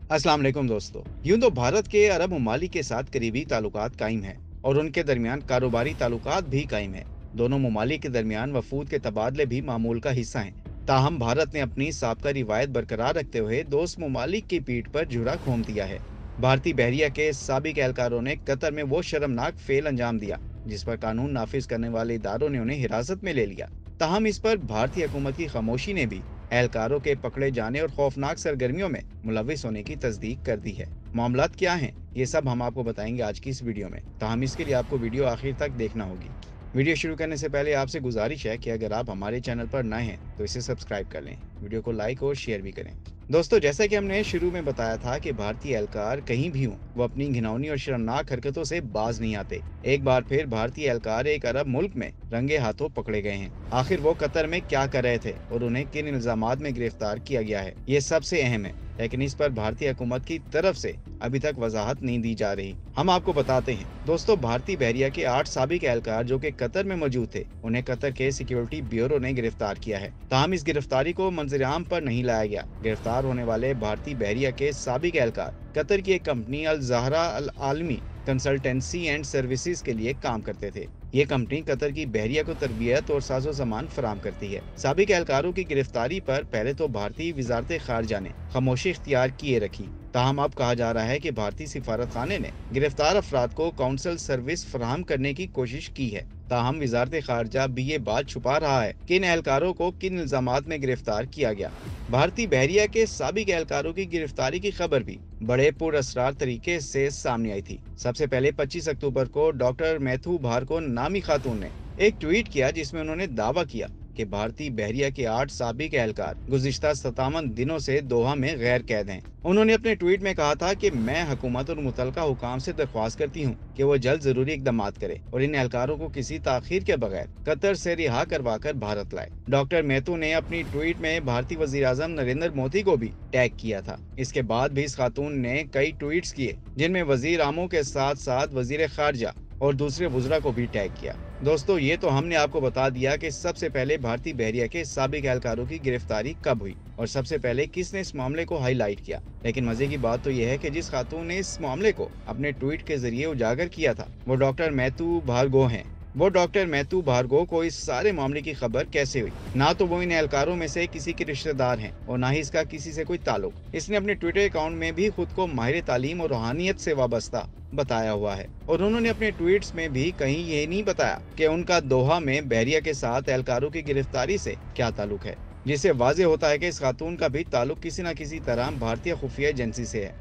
अस्सलाम वालेकुम दोस्तों। यूं तो भारत के अरब ममालिक के साथ करीबी ताल्लुकात कायम हैं और उनके दरमियान कारोबारी ताल्लुकात भी कायम हैं। दोनों ममालिक के दरमियान वफूद के तबादले भी मामूल का हिस्सा हैं। ताहम भारत ने अपनी साबका रिवायत बरकरार रखते हुए दोस्त ममालिक की पीठ पर जुरा घोंप दिया है। भारतीय बहरिया के साबिक एहलकारों ने कतर में वो शर्मनाक फेल अंजाम दिया जिस पर कानून नाफिज करने वाले इदारों ने उन्हें हिरासत में ले लिया। ताहम इस पर भारतीय हुकूमत की खामोशी ने भी एहलकारों के पकड़े जाने और खौफनाक सरगर्मियों में मुलविस होने की तस्दीक कर दी है। मामलात क्या हैं, ये सब हम आपको बताएंगे आज की इस वीडियो में। ताहम इसके लिए आपको वीडियो आखिर तक देखना होगी। वीडियो शुरू करने से पहले आपसे गुजारिश है कि अगर आप हमारे चैनल पर नए हैं तो इसे सब्सक्राइब कर लें, वीडियो को लाइक और शेयर भी करें। दोस्तों, जैसा कि हमने शुरू में बताया था कि भारतीय एहलकार कहीं भी हों वो अपनी घिनौनी और शर्मनाक हरकतों से बाज नहीं आते। एक बार फिर भारतीय एहलकार एक अरब मुल्क में रंगे हाथों पकड़े गए हैं। आखिर वो कतर में क्या कर रहे थे और उन्हें किन इल्जामात में गिरफ्तार किया गया है, ये सबसे अहम है, लेकिन इस पर भारतीय हुकूमत की तरफ से अभी तक वजाहत नहीं दी जा रही। हम आपको बताते हैं। दोस्तों, भारतीय बहरिया के 8 साबिक एहलकार जो कि कतर में मौजूद थे, उन्हें कतर के सिक्योरिटी ब्यूरो ने गिरफ्तार किया है। ताहम इस गिरफ्तारी को मंजर-ए-आम पर नहीं लाया गया। गिरफ्तार होने वाले भारतीय बहरिया के साबिक एहलकार कतर की एक कंपनी अल ज़हरा अल आलमी कंसल्टेंसी एंड सर्विसेज के लिए काम करते थे। ये कंपनी कतर की बहरिया को तरबियत और साजो सामान फराम करती है। साबिक एहलकारों की गिरफ्तारी पर पहले तो भारतीय वजारत खारजा ने खामोशी इख्तियार किए रखी। ताहम अब कहा जा रहा है कि भारतीय सिफारत खाने ने गिरफ्तार अफराद को काउंसिल सर्विस फराहम करने की कोशिश की है। ताहम वजारत खारजा भी ये बात छुपा रहा है कि इन एहलकारों को किन इल्जामात में गिरफ्तार किया गया। भारतीय बहरिया के साबिक एहलकारों की गिरफ्तारी की खबर भी बड़े पुरअसरार तरीके से सामने आई थी। सबसे पहले 25 अक्टूबर को डॉक्टर मैथू भार्गव नामी खातून ने एक ट्वीट किया जिसमें उन्होंने दावा किया कि भारतीय बहरिया के 8 साबिक एहलकार गुज़िश्ता 57 दिनों से दोहा में गैर कैद हैं। उन्होंने अपने ट्वीट में कहा था कि मैं हुकूमत और मुतलका हुकाम से दरख्वास्त करती हूँ कि वो जल्द जरूरी इकदाम करे और इन एहलकारों को किसी ताखीर के बगैर कतर से रिहा करवा कर भारत लाए। डॉक्टर मेहतू ने अपनी ट्वीट में भारतीय वज़ीर आज़म नरेंद्र मोदी को भी टैग किया था। इसके बाद भी इस खातून ने कई ट्वीट्स किए जिनमें वजीर आमों के साथ साथ वजीर खारजा और दूसरे वज़रा को भी टैग किया। दोस्तों, ये तो हमने आपको बता दिया कि सबसे पहले भारतीय बहरिया के साबिक एहलकारों की गिरफ्तारी कब हुई और सबसे पहले किसने इस मामले को हाईलाइट किया। लेकिन मजे की बात तो यह है कि जिस खातून ने इस मामले को अपने ट्वीट के जरिए उजागर किया था वो डॉक्टर मैथू भार्गव हैं। वो डॉक्टर मैथू भार्गव को इस सारे मामले की खबर कैसे हुई? ना तो वो इन एहलकारों में से किसी के रिश्तेदार हैं और ना ही इसका किसी से कोई ताल्लुक। इसने अपने ट्विटर अकाउंट में भी खुद को माहिर तालीम और रूहानियत से वाबस्ता बताया हुआ है और उन्होंने अपने ट्वीट्स में भी कहीं ये नहीं बताया कि उनका दोहा में बहरिया के साथ एहलकारों की गिरफ्तारी से क्या ताल्लुक है, जिससे वाज़ेह होता है कि इस खातून का भी ताल्लुक किसी न किसी तरह भारतीय खुफिया एजेंसी से है।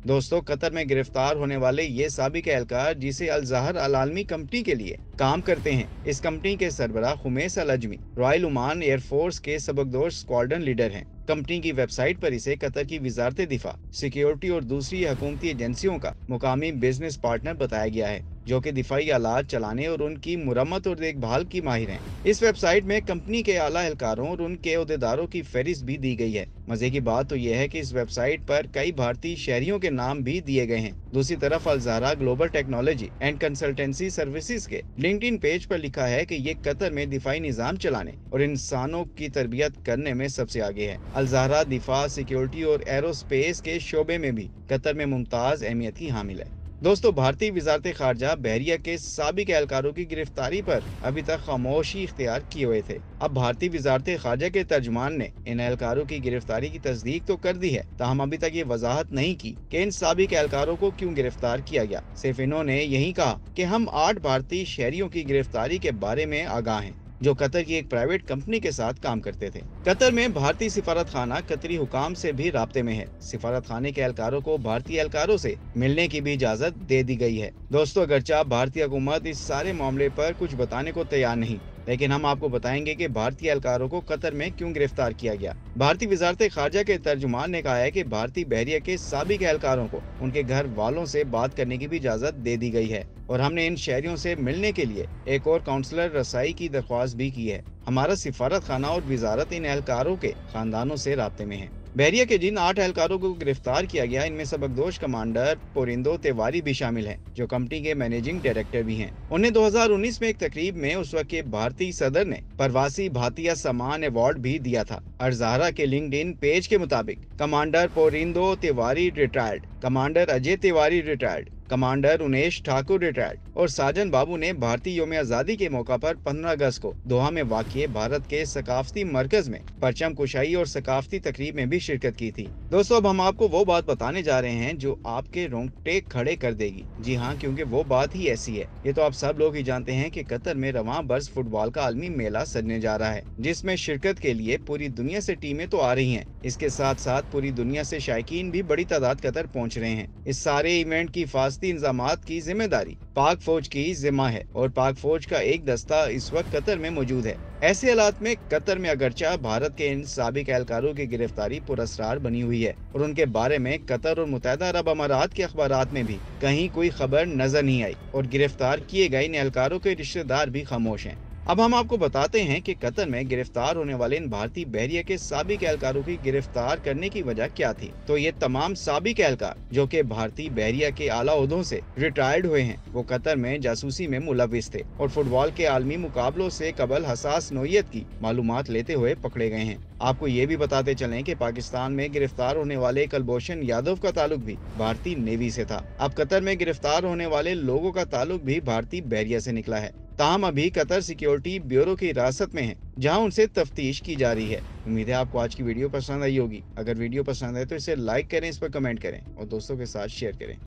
दोस्तों, कतर में गिरफ्तार होने वाले ये साबिक एहलकार जिसे अल ज़हर अल आलमी कंपनी के लिए काम करते हैं, इस कंपनी के सरबराह खुमैस अल अजमी रॉयल ओमान एयरफोर्स के सबकदोश स्क्वाड्रन लीडर हैं। कंपनी की वेबसाइट पर इसे कतर की वजारत दिफा, सिक्योरिटी और दूसरी हुकूमती एजेंसियों का मुकामी बिजनेस पार्टनर बताया गया है जो कि दिफाई आलात चलाने और उनकी मुरम्मत और देखभाल की माहिर हैं। इस वेबसाइट में कंपनी के आला एहलकारों और उनके अहदेदारों की फहरिस्त भी दी गई है। मजे की बात तो यह है कि इस वेबसाइट पर कई भारतीय शहरियों के नाम भी दिए गए हैं। दूसरी तरफ Al Zahra global technology and consultancy services के लिंक्डइन पेज पर लिखा है कि ये कतर में दिफाई निजाम चलाने और इंसानों की तरबियत करने में सबसे आगे है। अल ज़हरा दिफा, सिक्योरिटी और एरोस्पेस के शोबे में भी कतर में मुमताज अहमियत की हामिल है। दोस्तों, भारतीय वजारत खारजा बहरिया के साबिक एहलकारों की गिरफ्तारी पर अभी तक खामोशी इख्तियार किए हुए थे। अब भारतीय वजारत खारजा के तर्जुमान ने इन एहलकारों की गिरफ्तारी की तस्दीक तो कर दी है, ताहम अभी तक ये वजाहत नहीं की कि इन साबिक एहलकारों को क्यों गिरफ्तार किया गया। सिर्फ इन्होंने यही कहा कि हम 8 भारतीय शहरियों की गिरफ्तारी के बारे में आगाह हैं जो कतर की एक प्राइवेट कंपनी के साथ काम करते थे। कतर में भारतीय सिफारत खाना कतरी हुकाम से भी राब्ते में है। सिफारत खाने के एहलकारों को भारतीय एहलकारों से मिलने की भी इजाजत दे दी गई है। दोस्तों, अगरचे भारतीय हुकूमत इस सारे मामले पर कुछ बताने को तैयार नहीं, लेकिन हम आपको बताएंगे कि भारतीय एहलकारों को कतर में क्यों गिरफ्तार किया गया। भारतीय वजारत खारजा के तर्जुमान ने कहा है कि भारतीय बहरिया के साबिक एहलकारों को उनके घर वालों से बात करने की भी इजाजत दे दी गई है और हमने इन शहरियों से मिलने के लिए एक और काउंसलर रसाई की दरख्वास्त भी की है। हमारा सिफारत खाना और वजारत इन एहलकारों के खानदानों से राब्ते में है। बहरिया के जिन 8 एहलकारों को गिरफ्तार किया गया, इनमें सबकदोश कमांडर पोरिंदो तिवारी भी शामिल हैं, जो कंपनी के मैनेजिंग डायरेक्टर भी हैं। उन्हें 2019 में एक तकरीब में उस वक्त के भारतीय सदर ने प्रवासी भातिया सम्मान अवार्ड भी दिया था। अरजाहरा के लिंक्डइन पेज के मुताबिक commander Purnendu Tiwari retired, commander Ajay Tiwari retired, commander Unesh Thakur retired और साजन बाबू ने भारतीय यौम आजादी के मौका पर 15 अगस्त को दोहा में वाक़िए भारत के सकाफती मरकज में परचम कुशाई और सकाफती तकरीब में भी शिरकत की थी। दोस्तों, अब हम आपको वो बात बताने जा रहे हैं जो आपके रोंगटे खड़े कर देगी। जी हाँ, क्योंकि वो बात ही ऐसी है। ये तो आप सब लोग ही जानते हैं कि कतर में रवां बर्स फुटबॉल का आलमी मेला सजने जा रहा है, जिसमें शिरकत के लिए पूरी दुनिया से टीमें तो आ रही हैं। इसके साथ साथ पूरी दुनिया से शायकीन भी बड़ी तादाद कतर पहुँच रहे हैं। इस सारे इवेंट की हिफाजती इंतजामात की जिम्मेदारी पाक फौज की जिम्मा है और पाक फौज का एक दस्ता इस वक्त कतर में मौजूद है। ऐसे हालात में कतर में अगरचा भारत के इन साबिक एहलकारों की गिरफ्तारी पुरस्कार बनी हुई है और उनके बारे में कतर और मुत्तहिदा अरब अमारात के अखबारात में भी कहीं कोई खबर नजर नहीं आई और गिरफ्तार किए गए इन एहलकारों के रिश्तेदार भी खामोश हैं। अब हम आपको बताते हैं कि कतर में गिरफ्तार होने वाले इन भारतीय बहरिया के साबिक एहलकारों की गिरफ्तार करने की वजह क्या थी। तो ये तमाम साबिक एहलकार जो कि भारतीय बहरिया के आला ओहदों से रिटायर्ड हुए हैं, वो कतर में जासूसी में मुलविस थे और फुटबॉल के आलमी मुकाबलों से कबल हसास नोयत की मालूमात लेते हुए पकड़े गए हैं। आपको ये भी बताते चलें कि पाकिस्तान में गिरफ्तार होने वाले कुलभूषण यादव का ताल्लुक भी भारतीय नेवी से था। अब कतर में गिरफ्तार होने वाले लोगों का ताल्लुक भी भारतीय बहरिया से निकला है। ताहम अभी कतर सिक्योरिटी ब्यूरो की हिरासत में है, जहां उनसे तफ्तीश की जा रही है। उम्मीद है आपको आज की वीडियो पसंद आई होगी। अगर वीडियो पसंद है तो इसे लाइक करें, इस पर कमेंट करें और दोस्तों के साथ शेयर करें।